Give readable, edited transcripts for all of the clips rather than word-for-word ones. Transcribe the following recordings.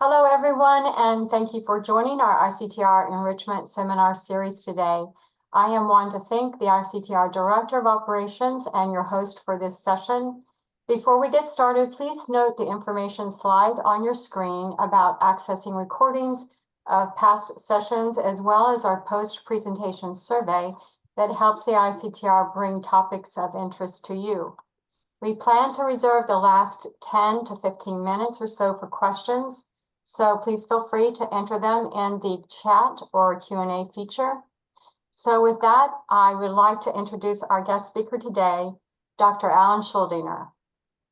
Hello, everyone, and thank you for joining our ICTR Enrichment Seminar Series today. I am Wanda Fink, the ICTR Director of Operations and your host for this session. Before we get started, please note the information slide on your screen about accessing recordings of past sessions, as well as our post-presentation survey that helps the ICTR bring topics of interest to you. We plan to reserve the last 10 to 15 minutes or so for questions. So please feel free to enter them in the chat or Q&A feature. So with that, I would like to introduce our guest speaker today, Dr. Alan Schuldiner.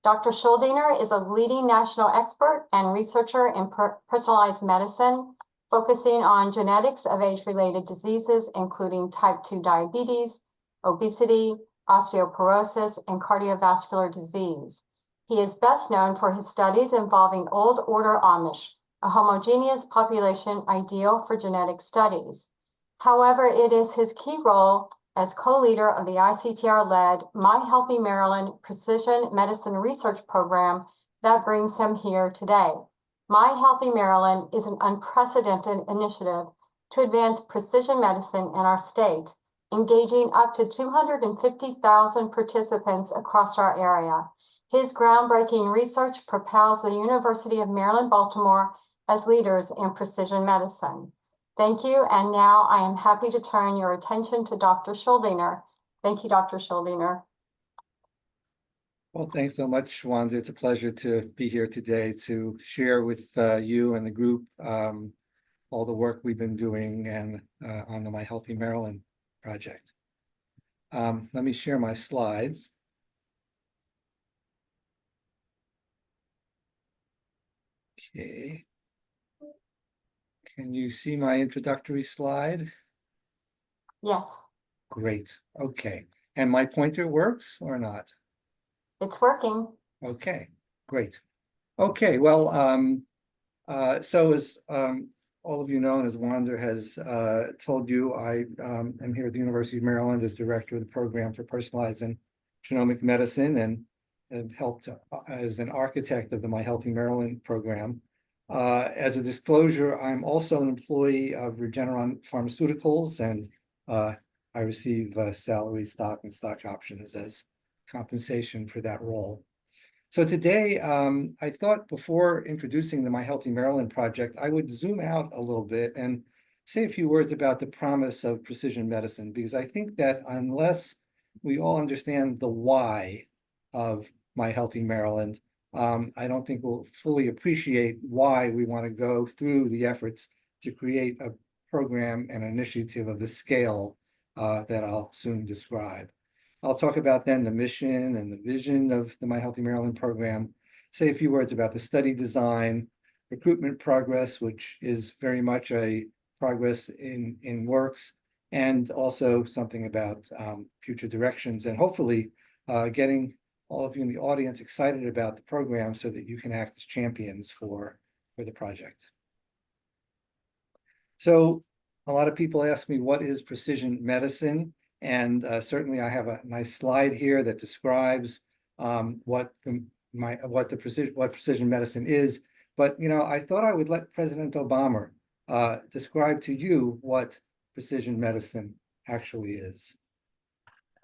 Dr. Schuldiner is a leading national expert and researcher in personalized medicine, focusing on genetics of age-related diseases, including type 2 diabetes, obesity, osteoporosis, and cardiovascular disease. He is best known for his studies involving Old Order Amish, a homogeneous population ideal for genetic studies. However, it is his key role as co-leader of the ICTR-led My Healthy Maryland Precision Medicine Research Program that brings him here today. My Healthy Maryland is an unprecedented initiative to advance precision medicine in our state, engaging up to 250,000 participants across our area. His groundbreaking research propels the University of Maryland, Baltimore as leaders in precision medicine. Thank you, and now I am happy to turn your attention to Dr. Schuldiner. Thank you, Dr. Schuldiner. Well, thanks so much, Wanda. It's a pleasure to be here today to share with you and the group all the work we've been doing and on the My Healthy Maryland project. Let me share my slides. Okay. Can you see my introductory slide? Yes. Great. Okay. And my pointer works or not? It's working. Okay, great. Okay, well, so as all of you know, and as Wanda has told you, I am here at the University of Maryland as director of the program for personalized and genomic medicine, and have helped as an architect of the My Healthy Maryland program. As a disclosure, I'm also an employee of Regeneron Pharmaceuticals, and I receive salary, stock, and stock options as compensation for that role. So today, I thought before introducing the My Healthy Maryland project, I would zoom out a little bit and say a few words about the promise of precision medicine, because I think that unless we all understand the why of My Healthy Maryland, I don't think we'll fully appreciate why we want to go through the efforts to create a program and initiative of the scale that I'll soon describe. I'll talk about then the mission and the vision of the My Healthy Maryland program, say a few words about the study design, recruitment progress, which is very much a progress in works, and also something about future directions, and hopefully getting all of you in the audience excited about the program so that you can act as champions for the project. So a lot of people ask me, what is precision medicine? And certainly I have a nice slide here that describes what precision medicine is. But I thought I would let President Obama describe to you what precision medicine actually is.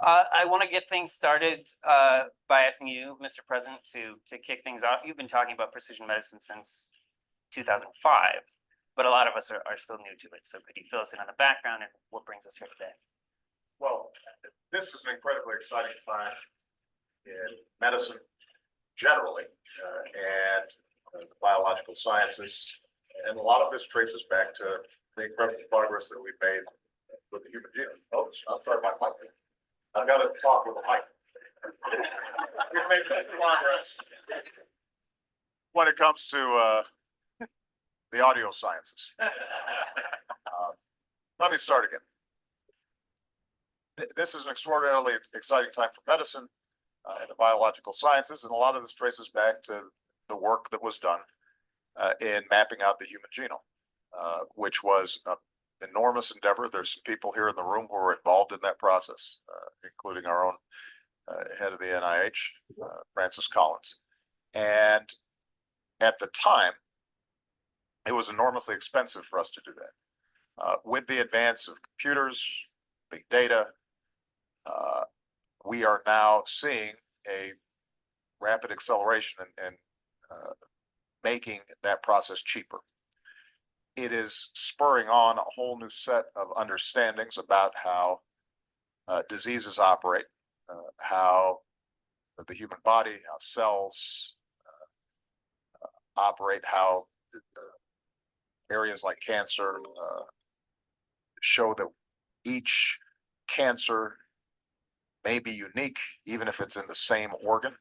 I want to get things started by asking you, Mr. President, to kick things off. You've been talking about precision medicine since 2005, but a lot of us are still new to it. So could you fill us in on the background and what brings us here today? Well, this is an incredibly exciting time in medicine generally, and biological sciences. And a lot of this traces back to the incredible progress that we've made with the human genome. Oh, I'm sorry, my mic. I've got to talk with a mic. We've made much progress when it comes to the audio sciences. Let me start again. This is an extraordinarily exciting time for medicine and the biological sciences, and a lot of this traces back to the work that was done in mapping out the human genome, which was an enormous endeavor. There's some people here in the room who were involved in that process, including our own head of the NIH, Francis Collins. And at the time, it was enormously expensive for us to do that. With the advance of computers, big data, we are now seeing a rapid acceleration and making that process cheaper. It is spurring on a whole new set of understandings about how diseases operate, how the human body, how cells operate, how areas like cancer show that each cancer may be unique, even if it's in the same organ.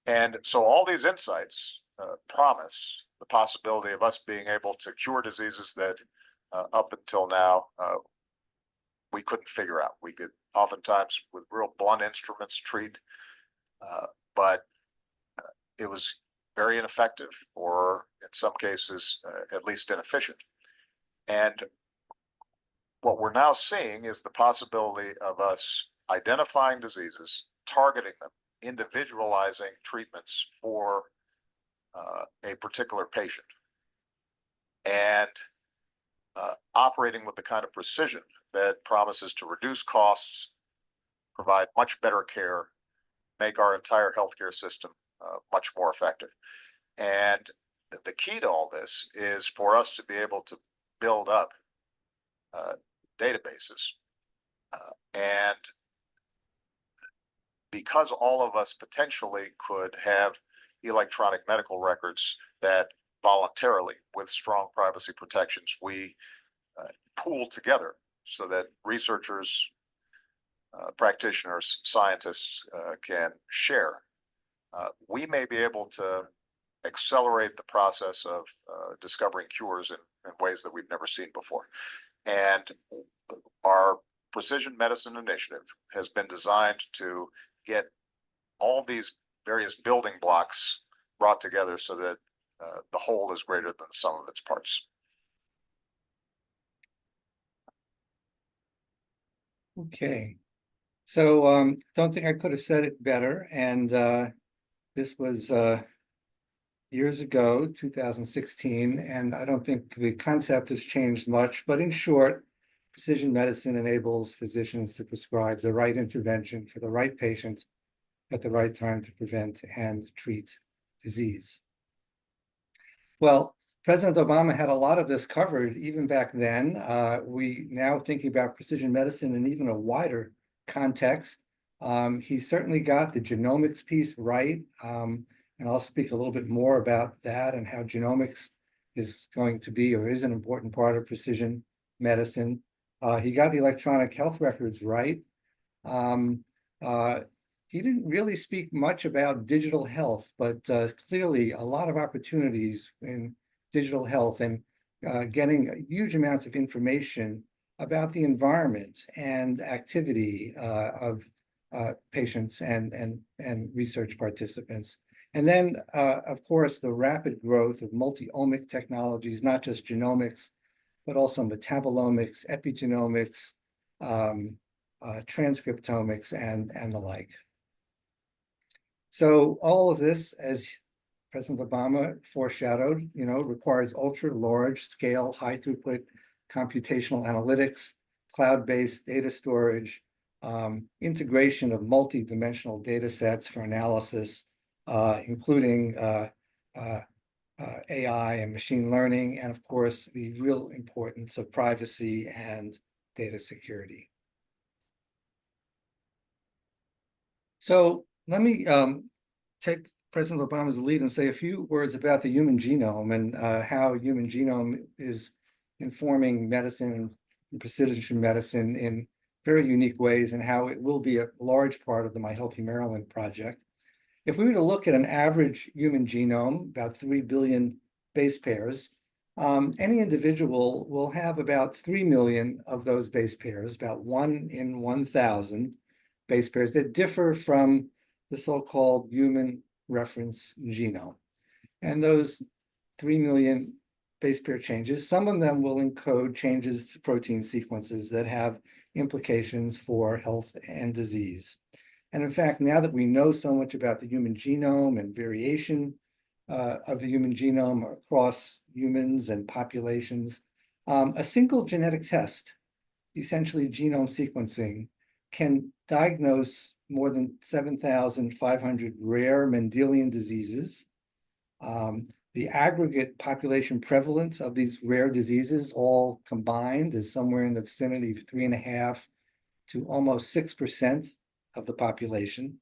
And so all these insights promise the possibility of us being able to cure diseases that up until now we couldn't figure out. We could oftentimes with real blunt instruments treat, but it was very ineffective, or in some cases at least inefficient. And what we're now seeing is the possibility of us identifying diseases, targeting them, individualizing treatments for a particular patient, and operating with the kind of precision that promises to reduce costs, provide much better care, make our entire healthcare system much more effective. And the key to all this is for us to be able to build up databases. And because all of us potentially could have electronic medical records that voluntarily, with strong privacy protections, we pool together so that researchers, practitioners, scientists can share, we may be able to accelerate the process of discovering cures in ways that we've never seen before. And our precision medicine initiative has been designed to get all these various building blocks brought together so that the whole is greater than the sum of its parts. Okay. So don't think I could have said it better. And this was years ago, 2016, and I don't think the concept has changed much, but in short, precision medicine enables physicians to prescribe the right intervention for the right patient at the right time to prevent and treat disease. Well, President Obama had a lot of this covered even back then. We now thinking about precision medicine in even a wider context. He certainly got the genomics piece right. And I'll speak a little bit more about that and how genomics is going to be or is an important part of precision medicine. He got the electronic health records right. He didn't really speak much about digital health, but clearly a lot of opportunities in digital health and getting huge amounts of information about the environment and activity of patients and research participants. And then, of course, the rapid growth of multi-omic technologies, not just genomics, but also metabolomics, epigenomics, transcriptomics, and the like. So all of this, as President Obama foreshadowed, requires ultra-large scale, high throughput computational analytics, cloud-based data storage, integration of multi-dimensional data sets for analysis, including AI and machine learning, and of course, the real importance of privacy and data security. So let me take President Obama's lead and say a few words about the human genome and how human genome is informing medicine and precision medicine in very unique ways, and how it will be a large part of the My Healthy Maryland project. If we were to look at an average human genome, about 3 billion base pairs, any individual will have about 3 million of those base pairs, about 1 in 1,000 base pairs that differ from the so-called human reference genome. And those 3 million base pair changes, some of them will encode changes to protein sequences that have implications for health and disease. And in fact, now that we know so much about the human genome and variation of the human genome across humans and populations. A single genetic test, essentially genome sequencing, can diagnose more than 7,500 rare Mendelian diseases. The aggregate population prevalence of these rare diseases all combined is somewhere in the vicinity of 3.5 to almost 6% of the population.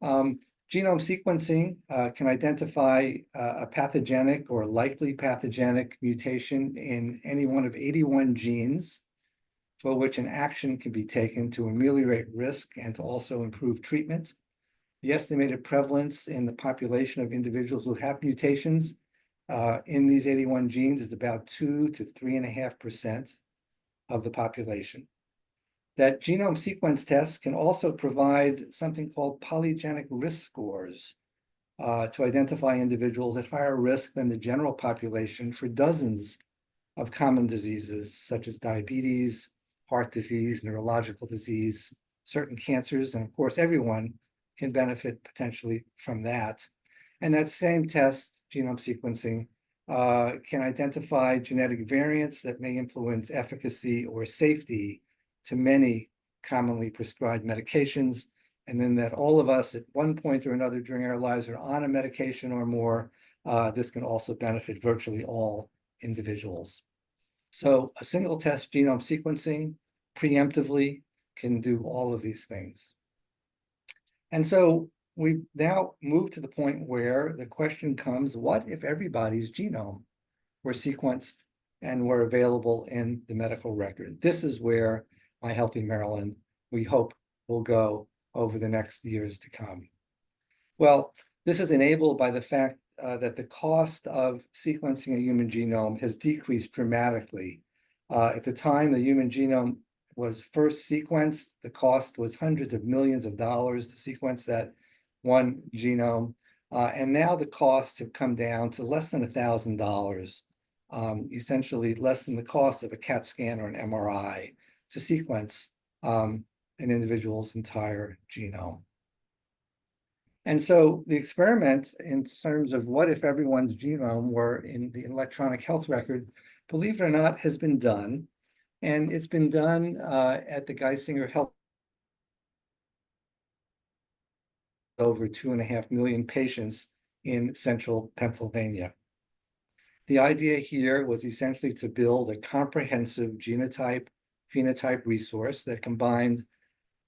Genome sequencing can identify a pathogenic or likely pathogenic mutation in any one of 81 genes for which an action can be taken to ameliorate risk and to also improve treatment. The estimated prevalence in the population of individuals who have mutations in these 81 genes is about 2 to 3.5% of the population. That genome sequence test can also provide something called polygenic risk scores to identify individuals at higher risk than the general population for dozens of common diseases such as diabetes, heart disease, neurological disease, certain cancers, and of course, everyone can benefit potentially from that. And that same test, genome sequencing, can identify genetic variants that may influence efficacy or safety to many commonly prescribed medications, and then that all of us at one point or another during our lives are on a medication or more. This can also benefit virtually all individuals. So a single test genome sequencing preemptively can do all of these things. And so we now move to the point where the question comes, what if everybody's genome were sequenced and were available in the medical record? This is where My Healthy Maryland, we hope, will go over the next years to come. Well, this is enabled by the fact that the cost of sequencing a human genome has decreased dramatically. At the time the human genome was first sequenced, the cost was hundreds of millions of dollars to sequence that one genome. And now the costs have come down to less than $1,000, essentially less than the cost of a CAT scan or an MRI to sequence an individual's entire genome. And so the experiment in terms of what if everyone's genome were in the electronic health record, believe it or not, has been done. And it's been done at the Geisinger Health. Over 2.5 million patients in central Pennsylvania. The idea here was essentially to build a comprehensive genotype phenotype resource that combined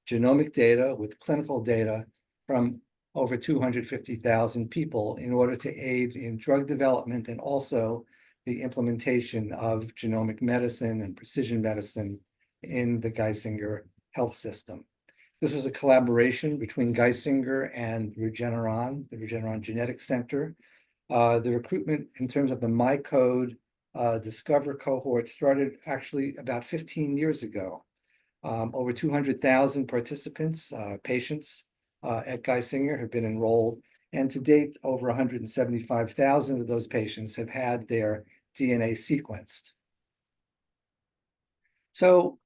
genomic data with clinical data from over 250,000 people in order to aid in drug development and also the implementation of genomic medicine and precision medicine in the Geisinger health system. This was a collaboration between Geisinger and Regeneron, the Regeneron Genetics Center. The recruitment in terms of the MyCode Discover cohort started actually about 15 years ago. Over 200,000 participants, patients at Geisinger have been enrolled, and to date, over 175,000 of those patients have had their DNA sequenced. So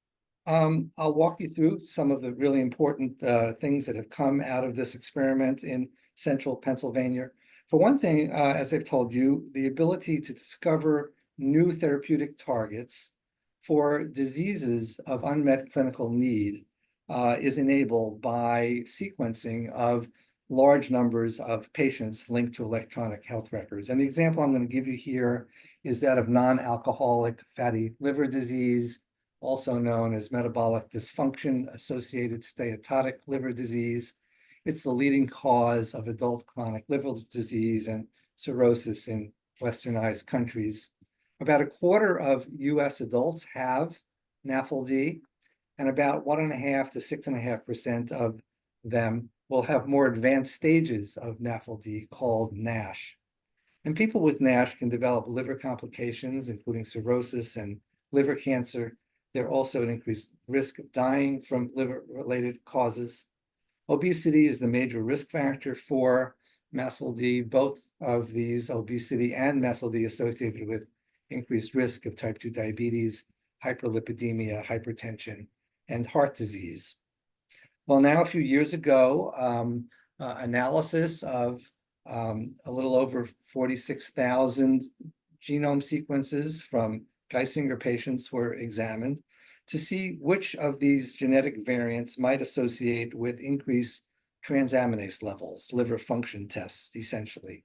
I'll walk you through some of the really important things that have come out of this experiment in central Pennsylvania. For one thing, as I've told you, the ability to discover new therapeutic targets for diseases of unmet clinical need is enabled by sequencing of large numbers of patients linked to electronic health records. And the example I'm going to give you here is that of non-alcoholic fatty liver disease, also known as metabolic dysfunction-associated steatotic liver disease. It's the leading cause of adult chronic liver disease and cirrhosis in westernized countries. About a quarter of US adults have NAFLD, and about 1.5 to 6.5% of them will have more advanced stages of NAFLD called NASH. And people with NASH can develop liver complications, including cirrhosis and liver cancer. They're also at increased risk of dying from liver-related causes. Obesity is the major risk factor for MASLD, both of these, obesity and MASLD, associated with increased risk of type 2 diabetes, hyperlipidemia, hypertension, and heart disease. Well, now a few years ago, analysis of a little over 46,000 genome sequences from Geisinger patients were examined to see which of these genetic variants might associate with increased transaminase levels, liver function tests, essentially.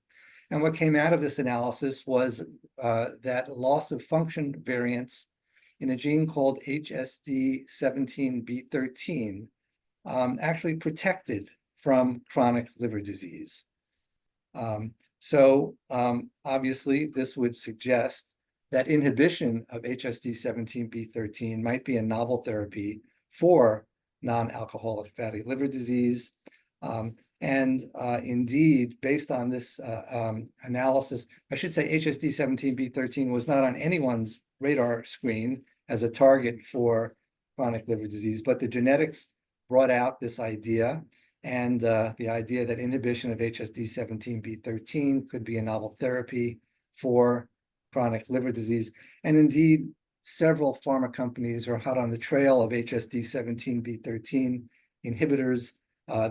And what came out of this analysis was that loss of function variants in a gene called HSD17B13 actually protected from chronic liver disease. Obviously, this would suggest that inhibition of HSD17B13 might be a novel therapy for non-alcoholic fatty liver disease. Indeed, based on this analysis, I should say HSD17B13 was not on anyone's radar screen as a target for chronic liver disease, but the genetics brought out this idea, and the idea that inhibition of HSD17B13 could be a novel therapy for chronic liver disease. And indeed, several pharma companies are hot on the trail of HSD17B13 inhibitors.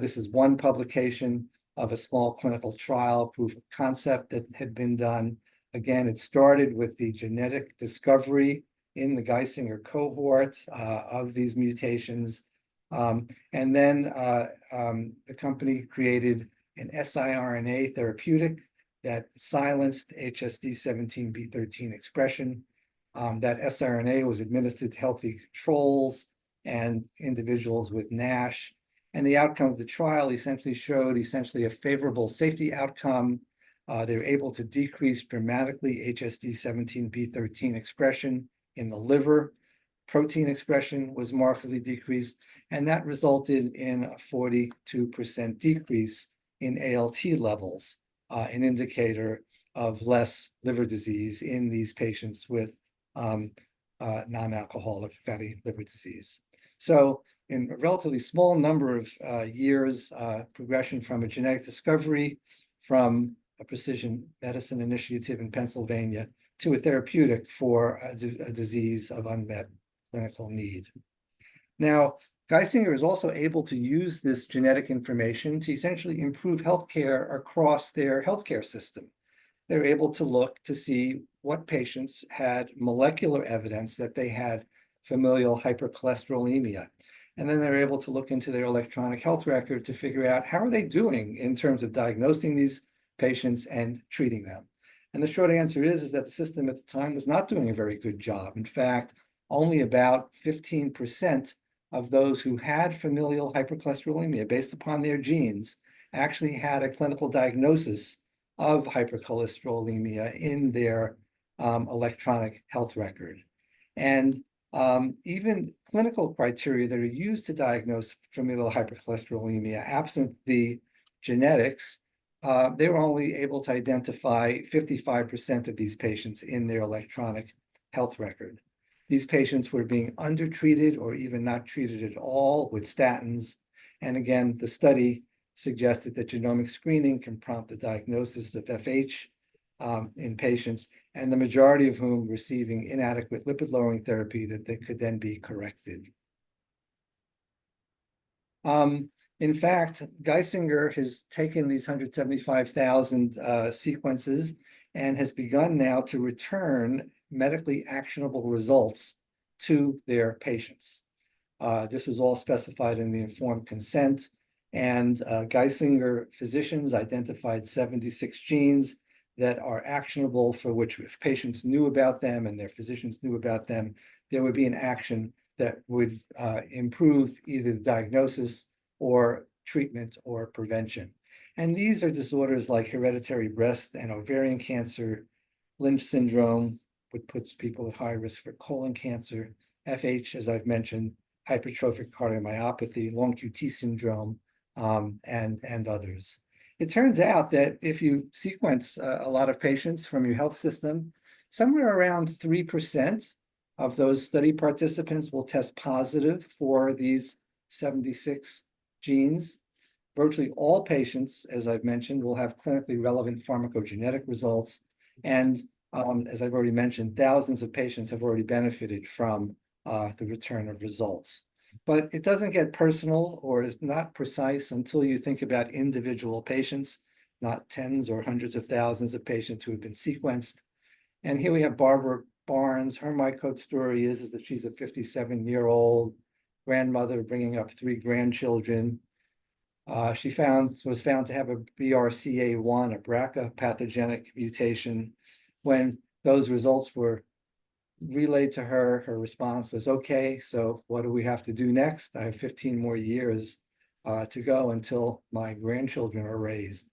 This is one publication of a small clinical trial proof of concept that had been done. Again, it started with the genetic discovery in the Geisinger cohort of these mutations. And then the company created an siRNA therapeutic that silenced HSD17B13 expression. That siRNA was administered to healthy controls and individuals with NASH. And the outcome of the trial essentially showed a favorable safety outcome. They were able to decrease dramatically HSD17B13 expression in the liver. Protein expression was markedly decreased, and that resulted in a 42% decrease in ALT levels, an indicator of less liver disease in these patients with non-alcoholic fatty liver disease. So in a relatively small number of years, progression from a genetic discovery from a precision medicine initiative in Pennsylvania to a therapeutic for a disease of unmet clinical need. Now, Geisinger is also able to use this genetic information to essentially improve healthcare across their healthcare system. They're able to look to see what patients had molecular evidence that they had familial hypercholesterolemia. And then they're able to look into their electronic health record to figure out how are they doing in terms of diagnosing these patients and treating them. And the short answer is that the system at the time was not doing a very good job. In fact, only about 15% of those who had familial hypercholesterolemia based upon their genes actually had a clinical diagnosis of hypercholesterolemia in their electronic health record. And even clinical criteria that are used to diagnose familial hypercholesterolemia, absent the genetics, they were only able to identify 55% of these patients in their electronic health record. These patients were being undertreated or even not treated at all with statins. And again, the study suggested that genomic screening can prompt the diagnosis of FH in patients, and the majority of whom receiving inadequate lipid-lowering therapy that they could then be corrected. In fact, Geisinger has taken these 175,000 sequences and has begun now to return medically actionable results to their patients. This was all specified in the informed consent, and Geisinger physicians identified 76 genes that are actionable, for which if patients knew about them and their physicians knew about them, there would be an action that would improve either the diagnosis or treatment or prevention. And these are disorders like hereditary breast and ovarian cancer, Lynch syndrome, which puts people at high risk for colon cancer, FH, as I've mentioned, hypertrophic cardiomyopathy, long QT syndrome, and others. It turns out that if you sequence a lot of patients from your health system, somewhere around 3% of those study participants will test positive for these 76 genes. Virtually all patients, as I've mentioned, will have clinically relevant pharmacogenetic results. And as I've already mentioned, thousands of patients have already benefited from the return of results. But it doesn't get personal or is not precise until you think about individual patients. not tens or hundreds of thousands of patients who have been sequenced. And here we have Barbara Barnes. Her My Code story is that she's a 57-year-old grandmother bringing up 3 grandchildren. She was found to have a BRCA1, a BRCA pathogenic mutation. When those results were relayed to her, her response was, okay, so what do we have to do next? I have 15 more years to go until my grandchildren are raised.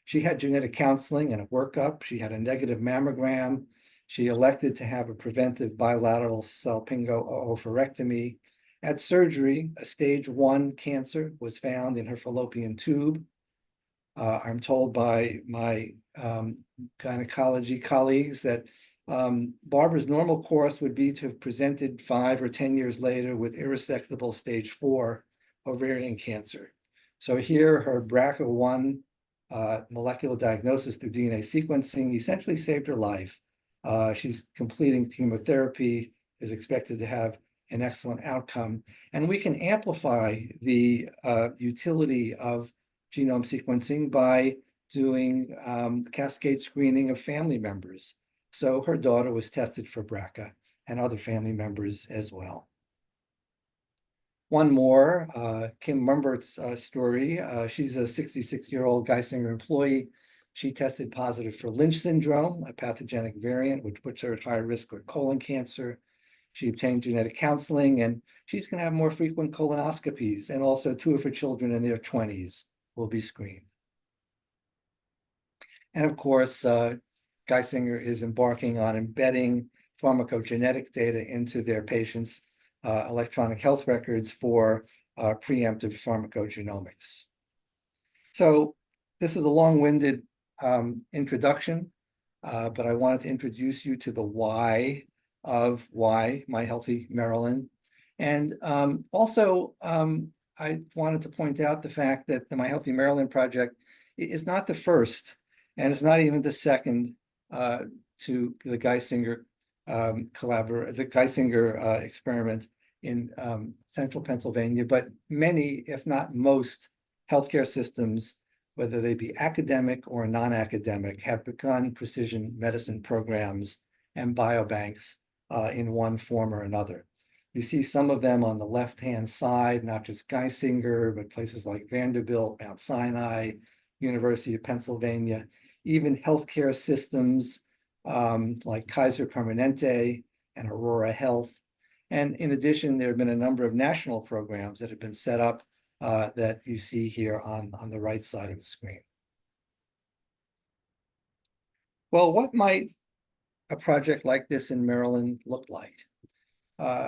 She had genetic counseling and a workup. She had a negative mammogram. She elected to have a preventive bilateral salpingo-oophorectomy. At surgery, a stage 1 cancer was found in her fallopian tube. I'm told by my gynecology colleagues that Barbara's normal course would be to have presented 5 or 10 years later with irresectable stage 4 ovarian cancer. So here, her BRCA1 molecular diagnosis through DNA sequencing essentially saved her life. She's completing chemotherapy, is expected to have an excellent outcome. And we can amplify the utility of genome sequencing by doing cascade screening of family members. So her daughter was tested for BRCA and other family members as well. One more, Kim Mumbert's story. She's a 66-year-old Geisinger employee. She tested positive for Lynch syndrome, a pathogenic variant, which puts her at high risk for colon cancer. She obtained genetic counseling, and she's going to have more frequent colonoscopies, and also 2 of her children in their 20s will be screened. And of course, Geisinger is embarking on embedding pharmacogenetic data into their patients' electronic health records for preemptive pharmacogenomics. So this is a long-winded introduction, but I wanted to introduce you to the why of why My Healthy Maryland. And also, I wanted to point out the fact that the My Healthy Maryland project is not the first, and it's not even the second to the Geisinger experiment in central Pennsylvania, but many, if not most, healthcare systems, whether they be academic or non-academic, have begun precision medicine programs and biobanks in one form or another. You see some of them on the left-hand side, not just Geisinger, but places like Vanderbilt, Mount Sinai, University of Pennsylvania, even healthcare systems like Kaiser Permanente and Aurora Health. And in addition, there have been a number of national programs that have been set up that you see here on the right side of the screen. Well, what might a project like this in Maryland look like?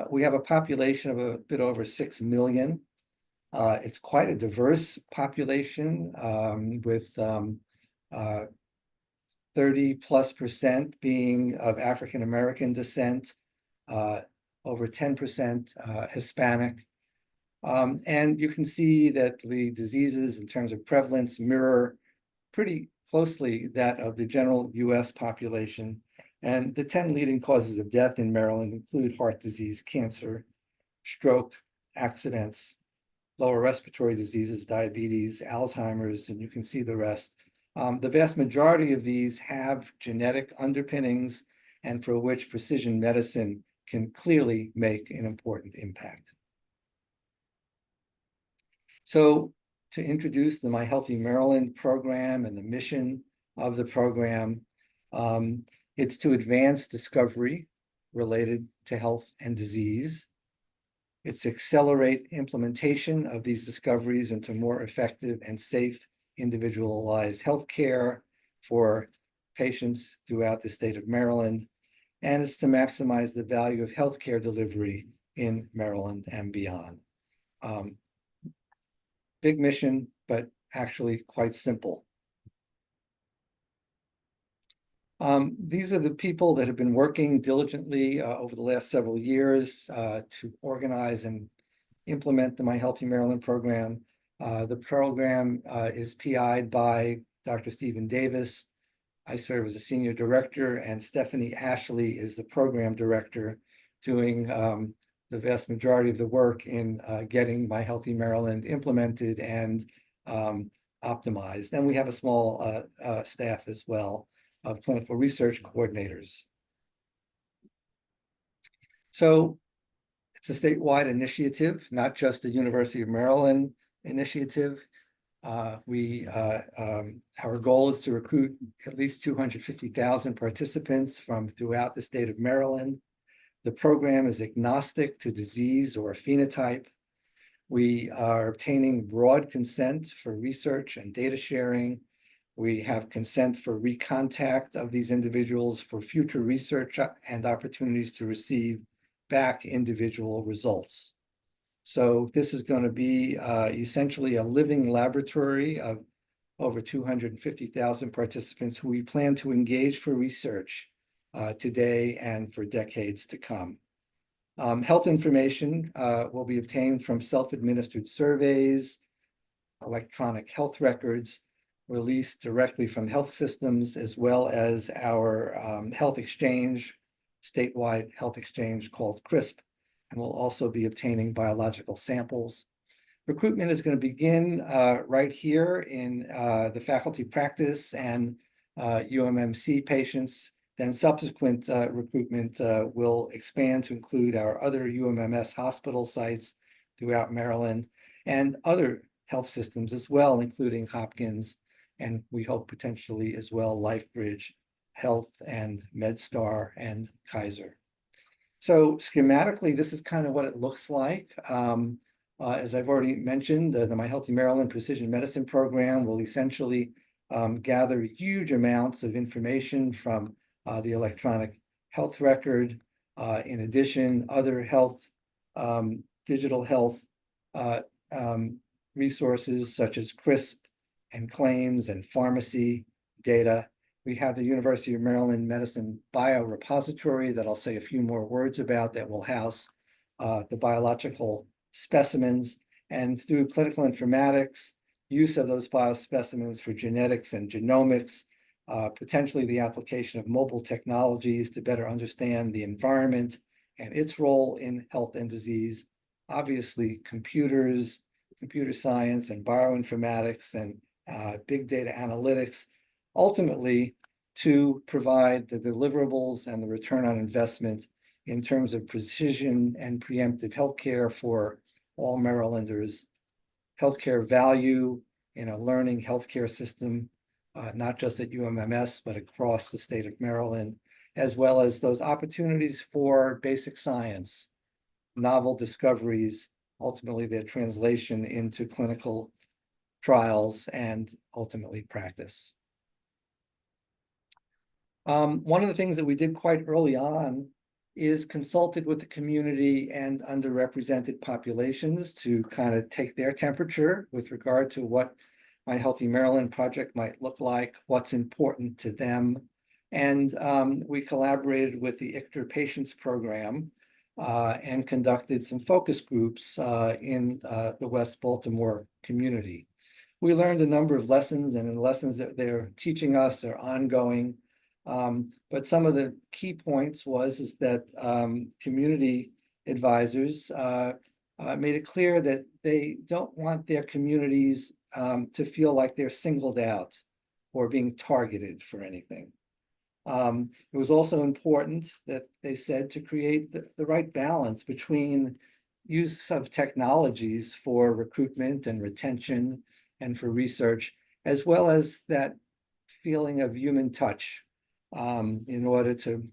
We have a population of a bit over 6 million. It's quite a diverse population with 30+% being of African-American descent, over 10% Hispanic. And you can see that the diseases in terms of prevalence mirror pretty closely that of the general US population. And the 10 leading causes of death in Maryland include heart disease, cancer, stroke, accidents, lower respiratory diseases, diabetes, Alzheimer's, and you can see the rest. The vast majority of these have genetic underpinnings and for which precision medicine can clearly make an important impact. So to introduce the My Healthy Maryland program and the mission of the program, it's to advance discovery related to health and disease. It's to accelerate implementation of these discoveries into more effective and safe individualized healthcare for patients throughout the state of Maryland. And it's to maximize the value of healthcare delivery in Maryland and beyond. Big mission, but actually quite simple. These are the people that have been working diligently over the last several years to organize and implement the My Healthy Maryland program. The program is PI'd by Dr. Stephen Davis. I serve as a senior director, and Stephanie Ashley is the program director, doing the vast majority of the work in getting My Healthy Maryland implemented and optimized. And we have a small staff as well of clinical research coordinators. So it's a statewide initiative, not just a University of Maryland initiative. Our goal is to recruit at least 250,000 participants from throughout the state of Maryland. The program is agnostic to disease or phenotype. We are obtaining broad consent for research and data sharing. We have consent for recontact of these individuals for future research and opportunities to receive back individual results. So this is going to be essentially a living laboratory of over 250,000 participants who we plan to engage for research today and for decades to come. Health information will be obtained from self-administered surveys, electronic health records, released directly from health systems, as well as our health exchange, statewide health exchange called CRISP, and we'll also be obtaining biological samples. Recruitment is going to begin right here in the faculty practice and UMMC patients. Then subsequent recruitment will expand to include our other UMMS hospital sites throughout Maryland and other health systems as well, including Hopkins, and we hope potentially as well LifeBridge Health and MedStar and Kaiser. So schematically, this is kind of what it looks like. As I've already mentioned, the My Healthy Maryland Precision Medicine Program will essentially gather huge amounts of information from the electronic health record. In addition, other health, digital health resources such as CRISP and claims and pharmacy data. We have the University of Maryland Medicine Biorepository that I'll say a few more words about that will house the biological specimens, and through clinical informatics, use of those biospecimens for genetics and genomics, potentially the application of mobile technologies to better understand the environment and its role in health and disease. Obviously, computers, computer science and bioinformatics and big data analytics, ultimately to provide the deliverables and the return on investment in terms of precision and preemptive healthcare for all Marylanders, healthcare value in a learning healthcare system, not just at UMMS, but across the state of Maryland, as well as those opportunities for basic science, novel discoveries, ultimately their translation into clinical trials and ultimately practice. One of the things that we did quite early on is consulted with the community and underrepresented populations to kind of take their temperature with regard to what My Healthy Maryland project might look like, what's important to them. And we collaborated with the ICTR Patients Program and conducted some focus groups in the West Baltimore community. We learned a number of lessons, and the lessons that they're teaching us are ongoing. But some of the key points is that community advisors made it clear that they don't want their communities to feel like they're singled out or being targeted for anything. It was also important that they said to create the right balance between use of technologies for recruitment and retention and for research, as well as that feeling of human touch in order to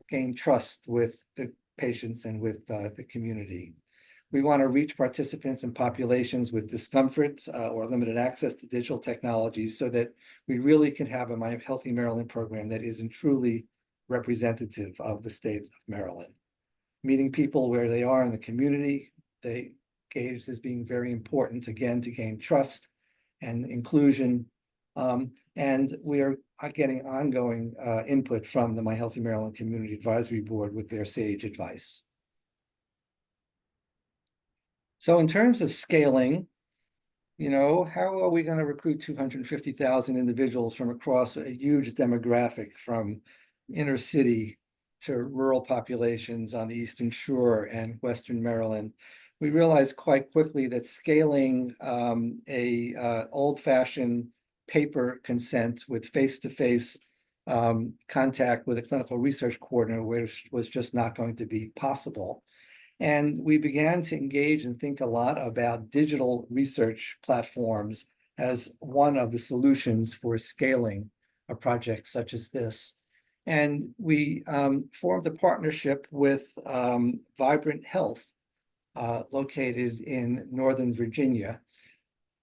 gain trust with the patients and with the community. We want to reach participants and populations with discomfort or limited access to digital technologies so that we really can have a My Healthy Maryland program that isn't truly representative of the state of Maryland. Meeting people where they are in the community, they gauge as being very important, again, to gain trust and inclusion. And we are getting ongoing input from the My Healthy Maryland Community Advisory Board with their sage advice. So in terms of scaling, you know, how are we going to recruit 250,000 individuals from across a huge demographic from inner city to rural populations on the Eastern Shore and Western Maryland? we realized quite quickly that scaling old-fashioned paper consent with face-to-face contact with a clinical research coordinator was just not going to be possible. And we began to engage and think a lot about digital research platforms as one of the solutions for scaling a project such as this. And we formed a partnership with Vibrant Health, located in Northern Virginia.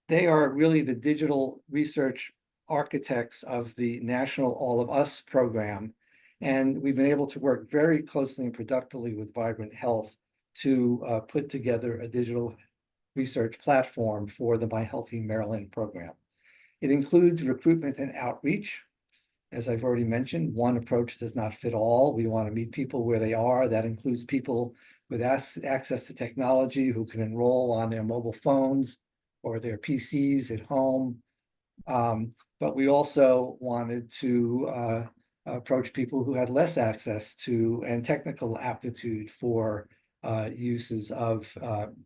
They are really the digital research architects of the National All of Us program. And we've been able to work very closely and productively with Vibrant Health to put together a digital research platform for the My Healthy Maryland program. It includes recruitment and outreach. As I've already mentioned, one approach does not fit all. We want to meet people where they are. That includes people with access to technology who can enroll on their mobile phones or their PCs at home. But we also wanted to approach people who had less access to and technical aptitude for uses of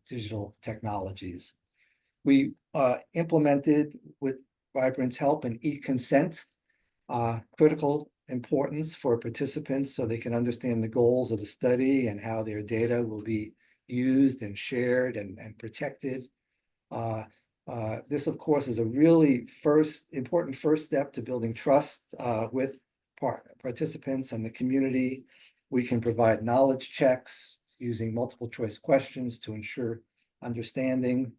digital technologies. We implemented, with Vibrant's help, an e-consent, critical importance for participants so they can understand the goals of the study and how their data will be used and shared and protected. This, of course, is a really important first step to building trust with participants and the community. We can provide knowledge checks using multiple choice questions to ensure understanding.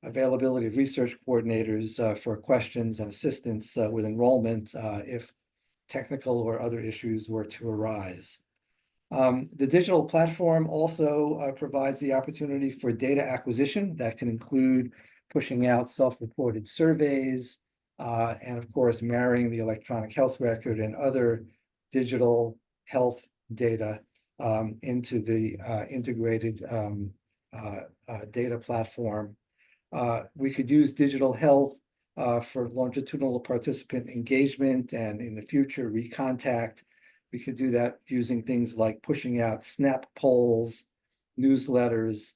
Availability of research coordinators for questions and assistance with enrollment if technical or other issues were to arise. The digital platform also provides the opportunity for data acquisition that can include pushing out self-reported surveys and, of course, marrying the electronic health record and other digital health data into the integrated data platform. We could use digital health for longitudinal participant engagement and in the future recontact. We could do that using things like pushing out snap polls, newsletters,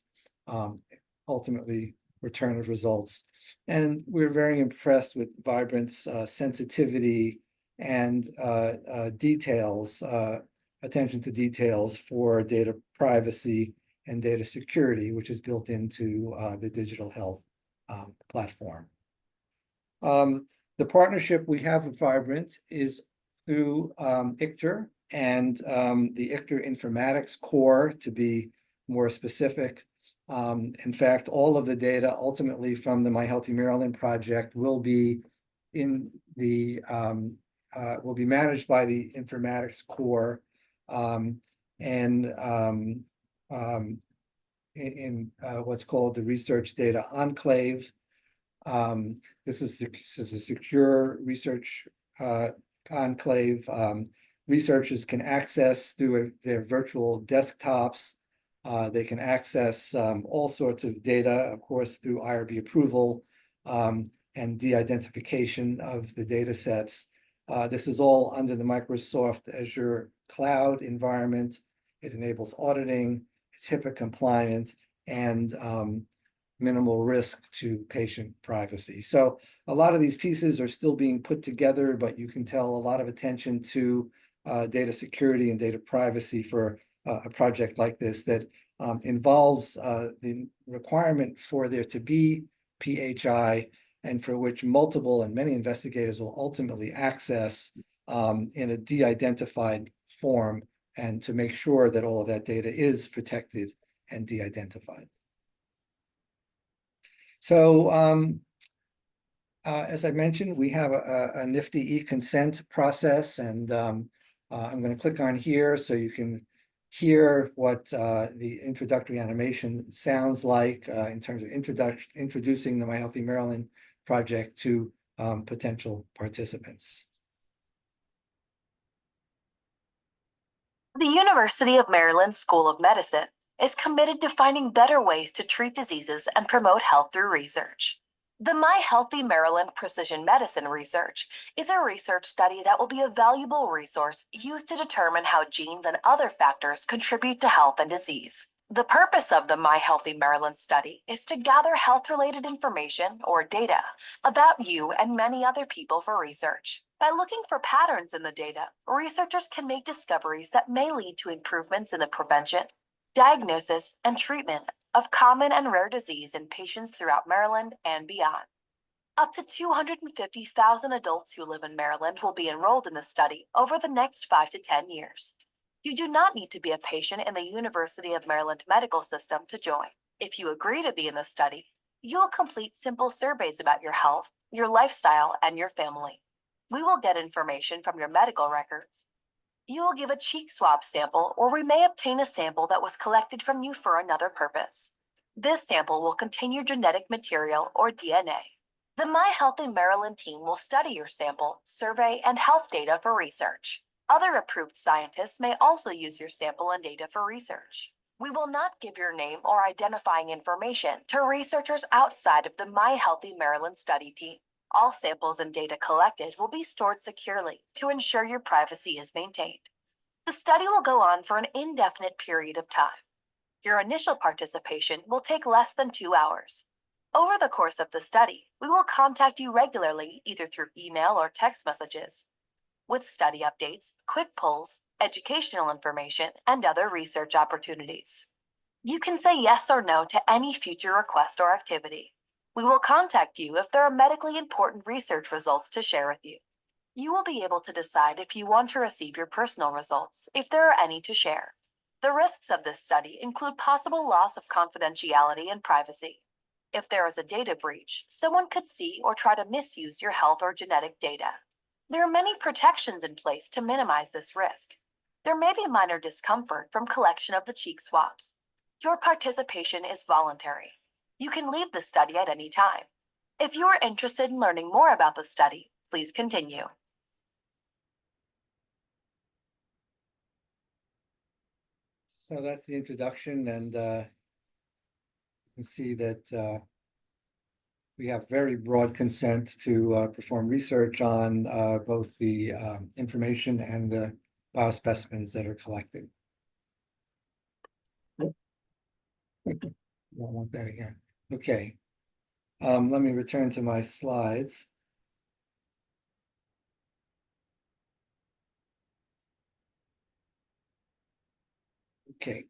ultimately return of results. And we're very impressed with Vibrant's sensitivity and details, attention to details for data privacy and data security, which is built into the digital health platform. The partnership we have with Vibrant is through ICTR and the ICTR Informatics Core, to be more specific. In fact, all of the data ultimately from the My Healthy Maryland project will be in the will be managed by the Informatics Core in what's called the Research Data Enclave. This is a secure research enclave. Researchers can access through their virtual desktops. They can access all sorts of data, of course, through IRB approval and de-identification of the data sets. This is all under the Microsoft Azure cloud environment. It enables auditing, it's HIPAA compliant, and minimal risk to patient privacy. So a lot of these pieces are still being put together, but you can tell a lot of attention to data security and data privacy for a project like this that involves the requirement for there to be PHI, and for which multiple and many investigators will ultimately access in a de-identified form, and to make sure that all of that data is protected and de-identified. So as I mentioned, we have a nifty e-consent process, and I'm going to click on here so you can hear what the introductory animation sounds like in terms of introducing the My Healthy Maryland project to potential participants. The University of Maryland School of Medicine is committed to finding better ways to treat diseases and promote health through research. The My Healthy Maryland Precision Medicine Research is a research study that will be a valuable resource used to determine how genes and other factors contribute to health and disease. The purpose of the My Healthy Maryland study is to gather health-related information or data about you and many other people for research. By looking for patterns in the data, researchers can make discoveries that may lead to improvements in the prevention, diagnosis, and treatment of common and rare disease in patients throughout Maryland and beyond. Up to 250,000 adults who live in Maryland will be enrolled in the study over the next 5 to 10 years. You do not need to be a patient in the University of Maryland medical system to join. If you agree to be in the study, you will complete simple surveys about your health, your lifestyle, and your family. We will get information from your medical records. You will give a cheek swab sample, or we may obtain a sample that was collected from you for another purpose. This sample will contain your genetic material or DNA. The My Healthy Maryland team will study your sample, survey, and health data for research. Other approved scientists may also use your sample and data for research. We will not give your name or identifying information to researchers outside of the My Healthy Maryland study team. All samples and data collected will be stored securely to ensure your privacy is maintained. The study will go on for an indefinite period of time. Your initial participation will take less than 2 hours. Over the course of the study, we will contact you regularly, either through email or text messages, with study updates, quick polls, educational information, and other research opportunities. You can say yes or no to any future request or activity. We will contact you if there are medically important research results to share with you. You will be able to decide if you want to receive your personal results, if there are any to share. The risks of this study include possible loss of confidentiality and privacy. If there is a data breach, someone could see or try to misuse your health or genetic data. There are many protections in place to minimize this risk. There may be minor discomfort from collection of the cheek swabs. Your participation is voluntary. You can leave the study at any time. If you are interested in learning more about the study, please continue. So that's the introduction, and you can see that we have very broad consent to perform research on both the information and the biospecimens that are collected. I don't want that again. Okay. Let me return to my slides. Okay.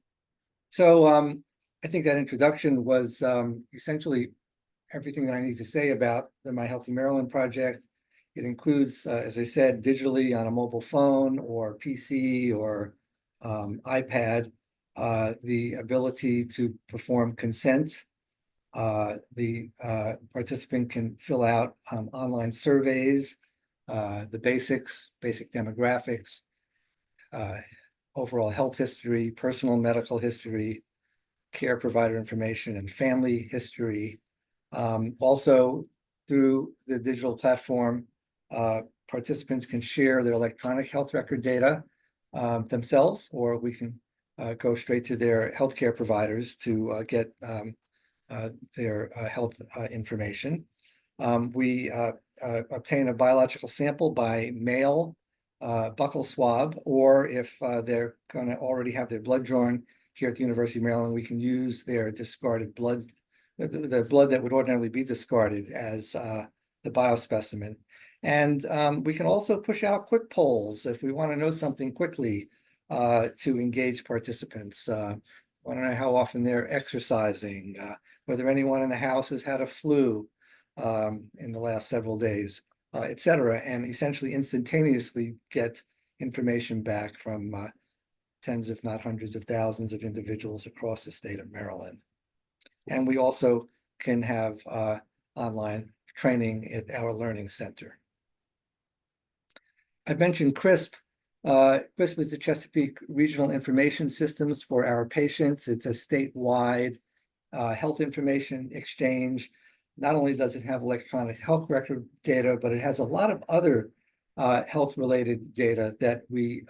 So I think that introduction was essentially everything that I need to say about the My Healthy Maryland project. It includes, as I said, digitally on a mobile phone or PC or iPad, the ability to perform consent. The participant can fill out online surveys, the basic demographics, overall health history, personal medical history, care provider information, and family history. Also, through the digital platform, participants can share their electronic health record data themselves, or we can go straight to their healthcare providers to get their health information. We obtain a biological sample by mail, buccal swab, or if they're going to already have their blood drawn here at the University of Maryland, we can use their discarded blood, the blood that would ordinarily be discarded as the biospecimen. And we can also push out quick polls if we want to know something quickly to engage participants. Want to know how often they're exercising, whether anyone in the house has had a flu in the last several days, et cetera, and essentially instantaneously get information back from tens, if not hundreds of thousands of individuals across the state of Maryland. And we also can have online training at our learning center. I mentioned CRISP. CRISP is the Chesapeake Regional Information Systems for our patients. It's a statewide health information exchange. Not only does it have electronic health record data, but it has a lot of other health-related data that we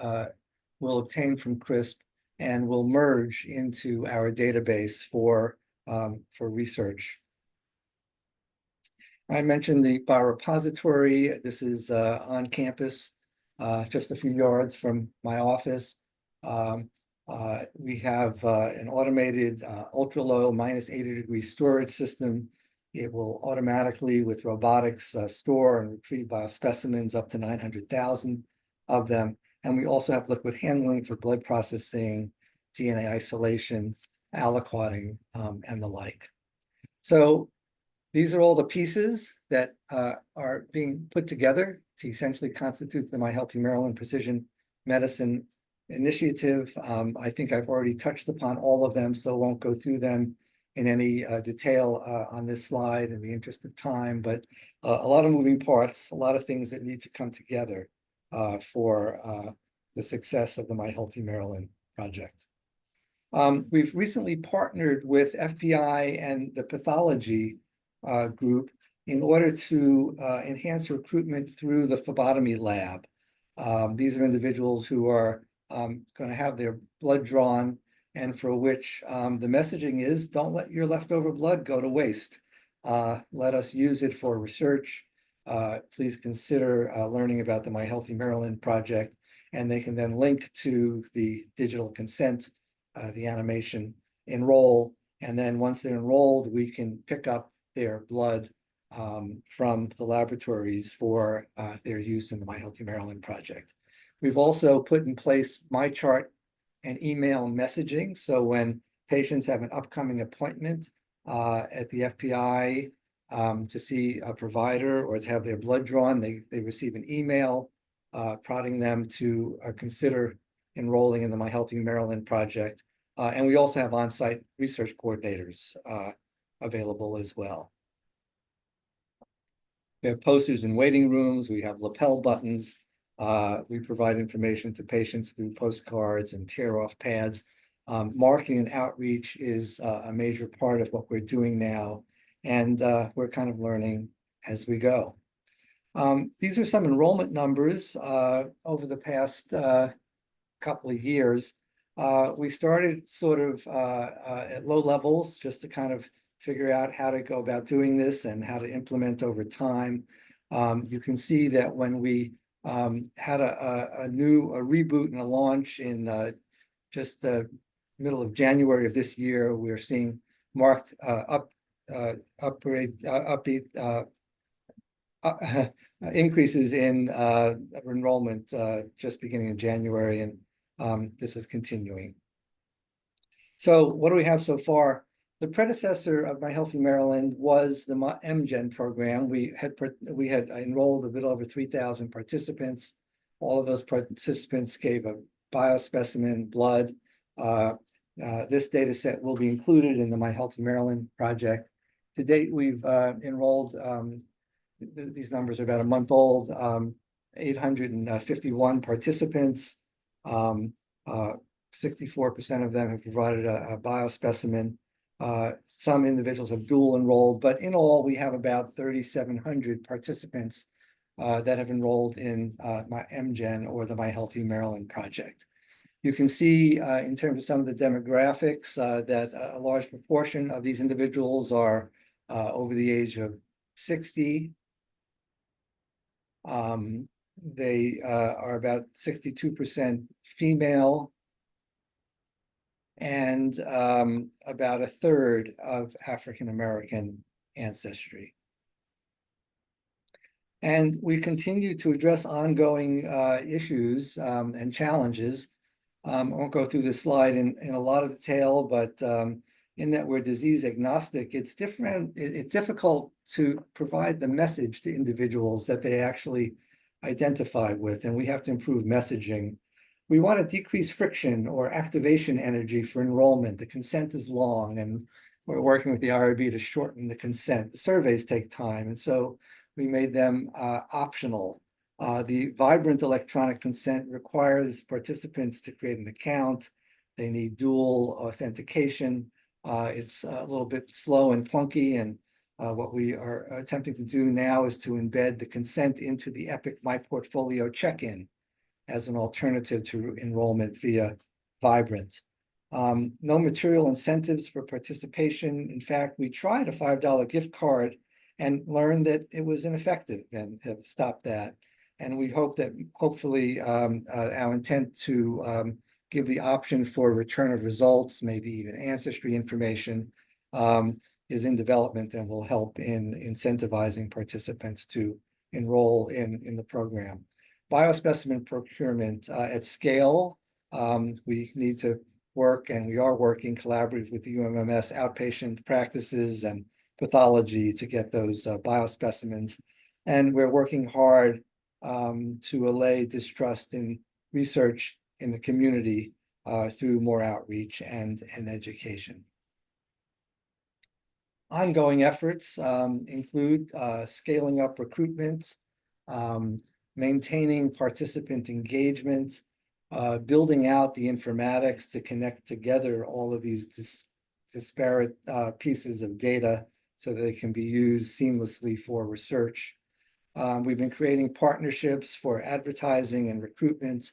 will obtain from CRISP and will merge into our database for research. I mentioned the biorepository. This is on campus, just a few yards from my office. We have an automated ultra low -80-degree storage system. It will automatically, with robotics, store and retrieve biospecimens up to 900,000 of them. And we also have liquid handling for blood processing, DNA isolation, aliquoting, and the like. So these are all the pieces that are being put together to essentially constitute the My Healthy Maryland Precision Medicine Initiative. I think I've already touched upon all of them, so won't go through them in any detail on this slide in the interest of time, but a lot of moving parts, a lot of things that need to come together for the success of the My Healthy Maryland project. We've recently partnered with FPI and the pathology group in order to enhance recruitment through the phlebotomy lab. These are individuals who are going to have their blood drawn, and for which the messaging is, don't let your leftover blood go to waste. Let us use it for research. Please consider learning about the My Healthy Maryland project, and they can then link to the digital consent, the animation, enroll, and then once they're enrolled, we can pick up their blood from the laboratories for their use in the My Healthy Maryland project. We've also put in place MyChart and email messaging. So when patients have an upcoming appointment at the FPI to see a provider or to have their blood drawn, they receive an email prodding them to consider enrolling in the My Healthy Maryland project. And we also have on-site research coordinators available as well. We have posters in waiting rooms. We have lapel buttons. We provide information to patients through postcards and tear-off pads. Marketing and outreach is a major part of what we're doing now, and we're kind of learning as we go. These are some enrollment numbers over the past couple of years. We started sort of at low levels just to kind of figure out how to go about doing this and how to implement over time. You can see that when we had a reboot and a launch in just the middle of January of this year, we're seeing marked increases in enrollment just beginning in January, and this is continuing. So what do we have so far? The predecessor of My Healthy Maryland was the MGen program. We had enrolled a bit over 3,000 participants. All of those participants gave a biospecimen, blood. This data set will be included in the My Healthy Maryland project. To date, we've enrolled, these numbers are about a month old, 851 participants. 64% of them have provided a biospecimen. Some individuals have dual enrolled, but in all, we have about 3,700 participants that have enrolled in my MGen or the My Healthy Maryland project. You can see in terms of some of the demographics that a large proportion of these individuals are over the age of 60. They are about 62% female, and about a third of African-American ancestry. And we continue to address ongoing issues and challenges. I won't go through this slide in a lot of detail, but in that we're disease agnostic, it's difficult to provide the message to individuals that they actually identify with, and we have to improve messaging. We want to decrease friction or activation energy for enrollment. The consent is long, and we're working with the IRB to shorten the consent. The surveys take time, and so we made them optional. The Vibrant electronic consent requires participants to create an account. They need dual authentication. It's a little bit slow and clunky, and what we are attempting to do now is to embed the consent into the Epic My Portfolio check-in as an alternative to enrollment via Vibrant. No material incentives for participation. In fact, we tried a $5 gift card and learned that it was ineffective and have stopped that. And we hope that hopefully our intent to give the option for return of results, maybe even ancestry information, is in development and will help in incentivizing participants to enroll in the program. Biospecimen procurement at scale. We need to work, and we are working collaboratively with the UMMS outpatient practices and pathology to get those biospecimens. And we're working hard to allay distrust in research in the community through more outreach and education. Ongoing efforts include scaling up recruitment, maintaining participant engagement, building out the informatics to connect together all of these disparate pieces of data so that they can be used seamlessly for research. We've been creating partnerships for advertising and recruitment.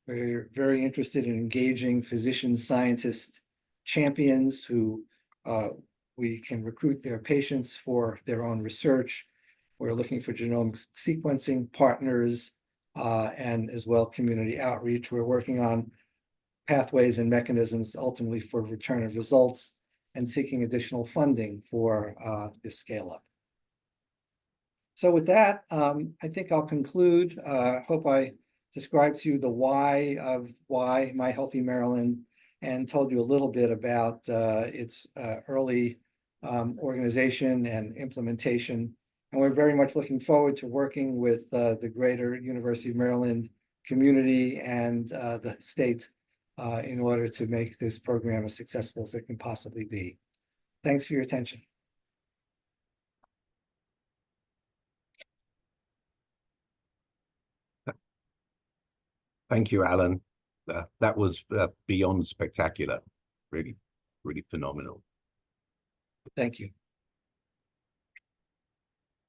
We're very interested in engaging physician scientist champions who we can recruit their patients for their own research. We're looking for genome sequencing partners and as well community outreach. We're working on pathways and mechanisms ultimately for return of results and seeking additional funding for this scale up. So with that, I think I'll conclude. Hope I described to you the why of why My Healthy Maryland and told you a little bit about its early organization and implementation. And we're very much looking forward to working with the greater University of Maryland community and the state in order to make this program as successful as it can possibly be. Thanks for your attention. Thank you, Alan. That was beyond spectacular. Really, really phenomenal. Thank you.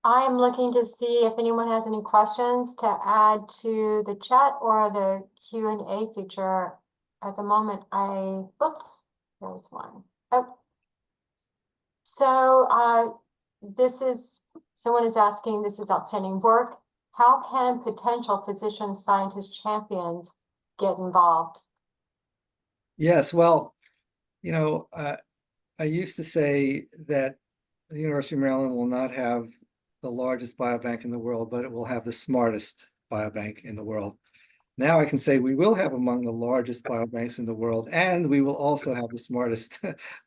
I am looking to see if anyone has any questions to add to the chat or the Q&A feature. At the moment, oops, there was one. Oh. So someone is asking, this is outstanding work. How can potential physician scientist champions get involved? Yes, well, you know, I used to say that the University of Maryland will not have the largest biobank in the world, but it will have the smartest biobank in the world. Now I can say we will have among the largest biobanks in the world, and we will also have the smartest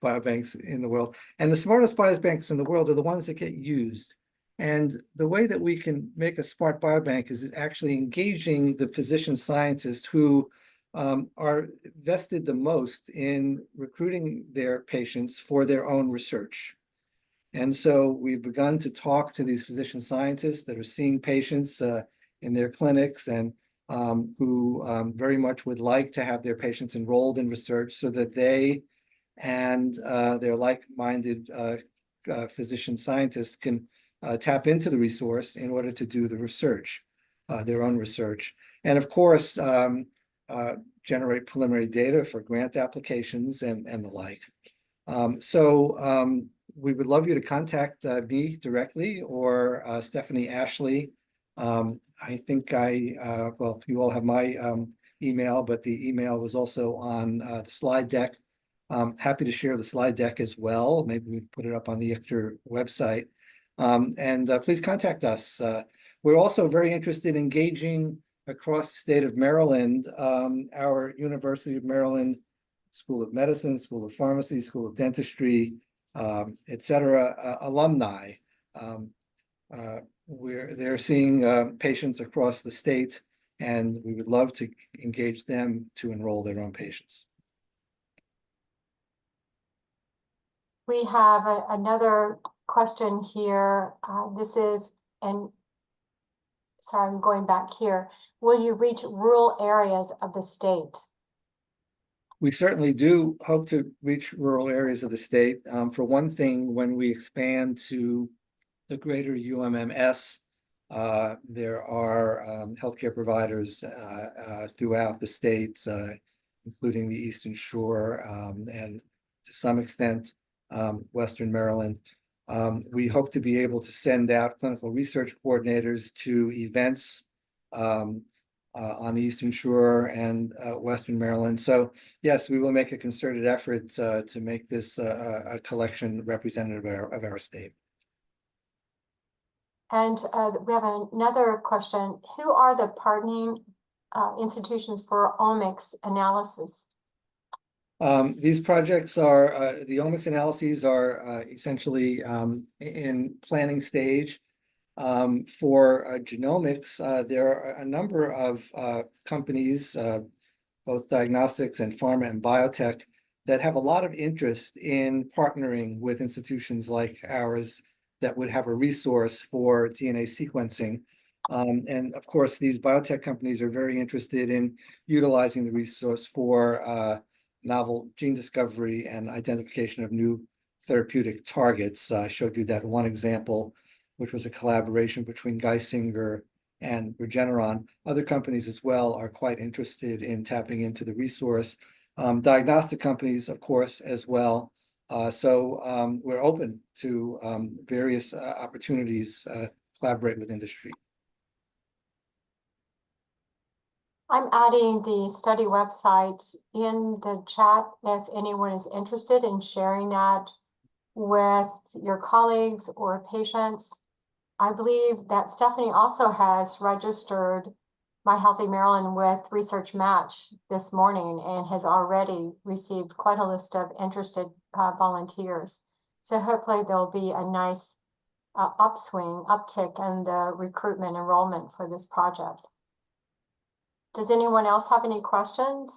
biobanks in the world. And the smartest biobanks in the world are the ones that get used. And the way that we can make a smart biobank is actually engaging the physician scientists who are vested the most in recruiting their patients for their own research. And so we've begun to talk to these physician scientists that are seeing patients in their clinics and who very much would like to have their patients enrolled in research so that they and their like-minded physician scientists can tap into the resource in order to do the research, their own research. And of course, generate preliminary data for grant applications and the like. We would love you to contact me directly or Stephanie Ashley. I think well, you all have my email, but the email was also on the slide deck. Happy to share the slide deck as well. Maybe we can put it up on the ICTR website. Please contact us. We're also very interested in engaging across the state of Maryland, our University of Maryland School of Medicine, School of Pharmacy, School of Dentistry, et cetera, alumni. They're seeing patients across the state, and we would love to engage them to enroll their own patients. We have another question here. Sorry, I'm going back here. Will you reach rural areas of the state? We certainly do hope to reach rural areas of the state. For one thing, when we expand to the greater UMMS, there are healthcare providers throughout the state, including the Eastern Shore and to some extent, Western Maryland. We hope to be able to send out clinical research coordinators to events on the Eastern Shore and Western Maryland. So yes, we will make a concerted effort to make this a collection representative of our state. And we have another question. Who are the partnering institutions for omics analysis? These projects are, the omics analyses are essentially in planning stage. For genomics, there are a number of companies, both diagnostics and pharma and biotech, that have a lot of interest in partnering with institutions like ours that would have a resource for DNA sequencing. And of course, these biotech companies are very interested in utilizing the resource for novel gene discovery and identification of new therapeutic targets. I showed you that one example, which was a collaboration between Geisinger and Regeneron. Other companies as well are quite interested in tapping into the resource. Diagnostic companies, of course, as well. So we're open to various opportunities to collaborate with industry. I'm adding the study website in the chat if anyone is interested in sharing that with your colleagues or patients. I believe that Stephanie also has registered My Healthy Maryland with Research Match this morning and has already received quite a list of interested volunteers. So hopefully there'll be a nice uptick in the recruitment enrollment for this project. Does anyone else have any questions?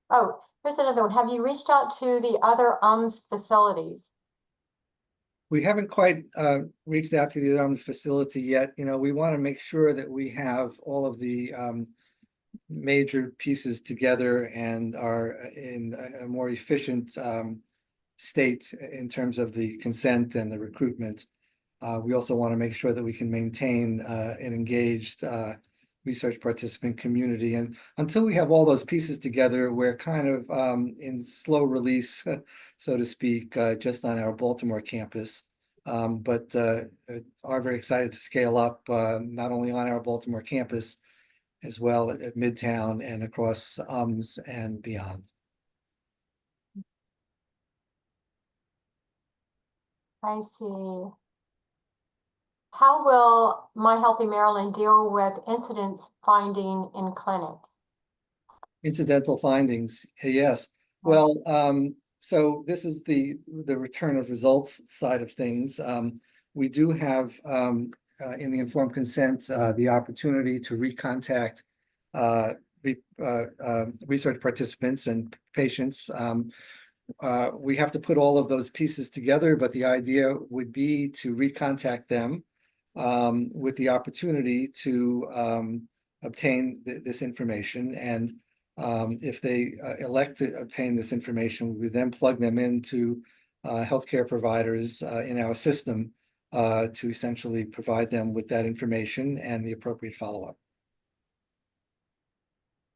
Oh, here's another one. Have you reached out to the other facilities? We haven't quite reached out to the UMS facility yet. You know, we want to make sure that we have all of the major pieces together and are in a more efficient state in terms of the consent and the recruitment. We also want to make sure that we can maintain an engaged research participant community. And until we have all those pieces together, we're kind of in slow release, so to speak, just on our Baltimore campus. But are very excited to scale up not only on our Baltimore campus, as well at Midtown and across and beyond. I see. How will My Healthy Maryland deal with incidence finding in clinic? Incidental findings, yes. Well, so this is the return of results side of things. We do have in the informed consent the opportunity to recontact research participants and patients. We have to put all of those pieces together, but the idea would be to recontact them with the opportunity to obtain this information. And if they elect to obtain this information, we then plug them into healthcare providers in our system to essentially provide them with that information and the appropriate follow-up.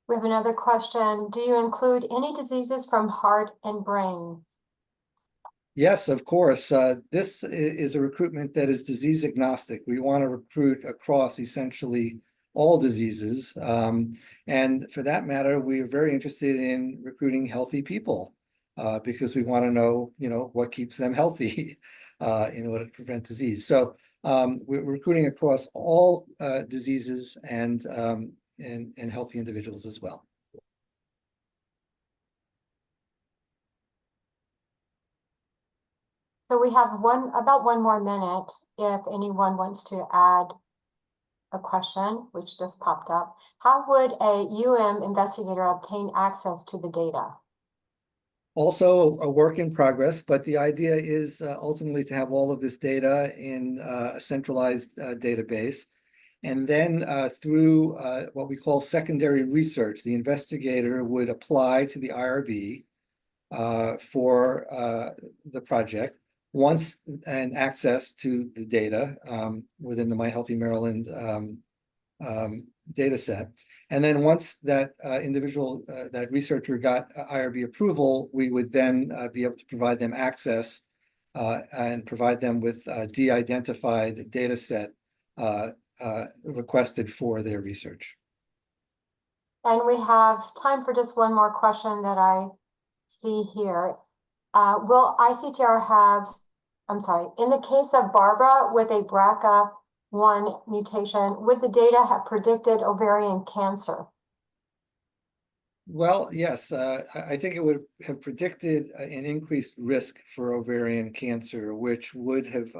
We have another question. Do you include any diseases from heart and brain? Yes, of course. This is a recruitment that is disease agnostic. We want to recruit across essentially all diseases. And for that matter, we are very interested in recruiting healthy people because we want to know, what keeps them healthy in order to prevent disease. So we're recruiting across all diseases and healthy individuals as well. So we have about one more minute if anyone wants to add a question, which just popped up. How would a investigator obtain access to the data? Also a work in progress, but the idea is ultimately to have all of this data in a centralized database. And then through what we call secondary research, the investigator would apply to the IRB for the project. Once and access to the data within the My Healthy Maryland data set. And then once that individual, that researcher got IRB approval, we would then be able to provide them access and provide them with a de-identified data set requested for their research. And we have time for just one more question that I see here. Will ICTR have, I'm sorry, in the case of Barbara with a BRCA1 mutation, would the data have predicted ovarian cancer? Well, yes, I think it would have predicted an increased risk for ovarian cancer, which would have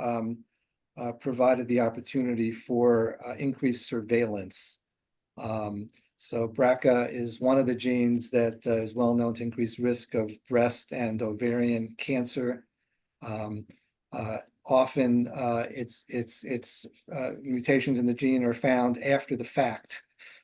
provided the opportunity for increased surveillance. So BRCA is one of the genes that is well known to increase risk of breast and ovarian cancer. Often it's mutations in the gene are found after the fact,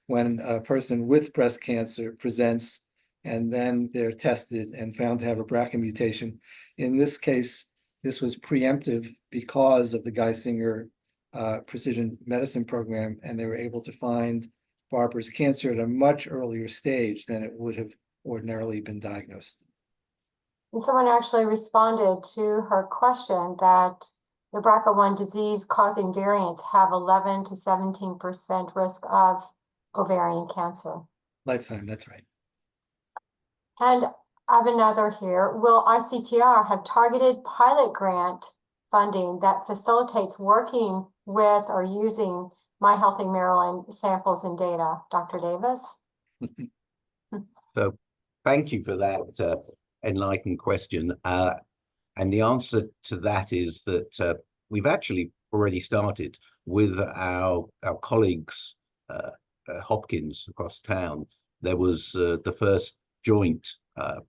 when a person with breast cancer presents and then they're tested and found to have a BRCA mutation. In this case, this was preemptive because of the Geisinger precision medicine program, and they were able to find Barbara's cancer at a much earlier stage than it would have ordinarily been diagnosed. And someone actually responded to her question that the BRCA1 disease causing variants have 11 to 17% risk of ovarian cancer. Lifetime, that's right. And I have another here. Will ICTR have targeted pilot grant funding that facilitates working with or using My Healthy Maryland samples and data? Dr. Davis? So thank you for that enlightened question. And the answer to that is that we've actually already started with our colleagues Hopkins across town. There was the first joint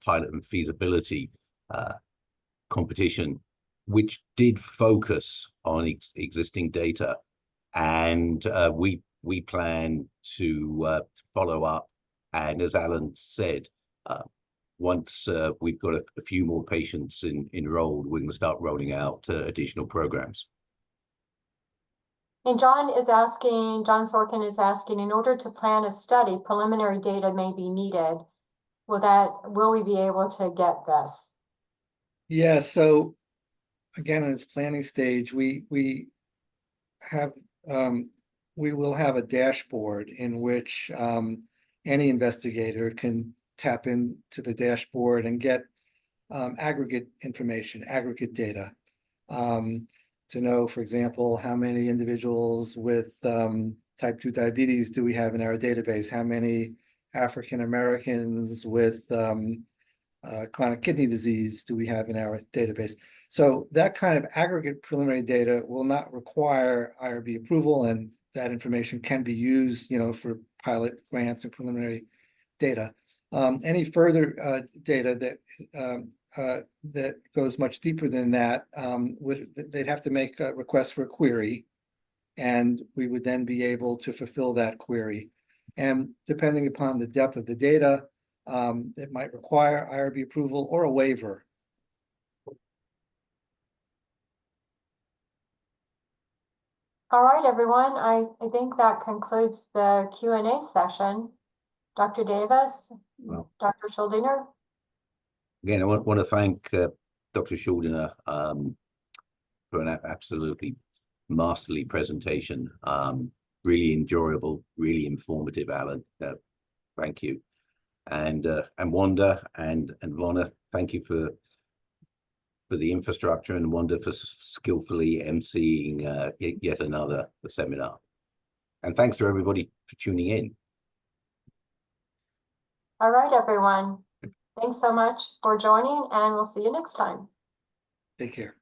pilot and feasibility competition, which did focus on existing data, and we plan to follow up. And as Alan said, once we've got a few more patients enrolled, we're going to start rolling out additional programs. And John Sorkin is asking, in order to plan a study, preliminary data may be needed. Will we be able to get this? Yeah, so again, in its planning stage, we will have a dashboard in which any investigator can tap into the dashboard and get aggregate information, aggregate data. To know, for example, how many individuals with type 2 diabetes do we have in our database? How many African Americans with chronic kidney disease do we have in our database? So that kind of aggregate preliminary data will not require IRB approval, and that information can be used, for pilot grants and preliminary data. Any further data that goes much deeper than that, they'd have to make a request for a query, and we would then be able to fulfill that query. And depending upon the depth of the data, it might require IRB approval or a waiver. All right, everyone. I think that concludes the Q&A session. Dr. Davis, Well, Dr. Schuldiner. again, I want to thank Dr. Schuldiner for an absolutely masterly presentation. Really enjoyable, really informative, Alan. Thank you. And Wanda and Vonna, thank you for the infrastructure, and Wanda for skillfully emceeing yet another seminar. And thanks to everybody for tuning in. All right, everyone. Thanks so much for joining, and we'll see you next time. Take care.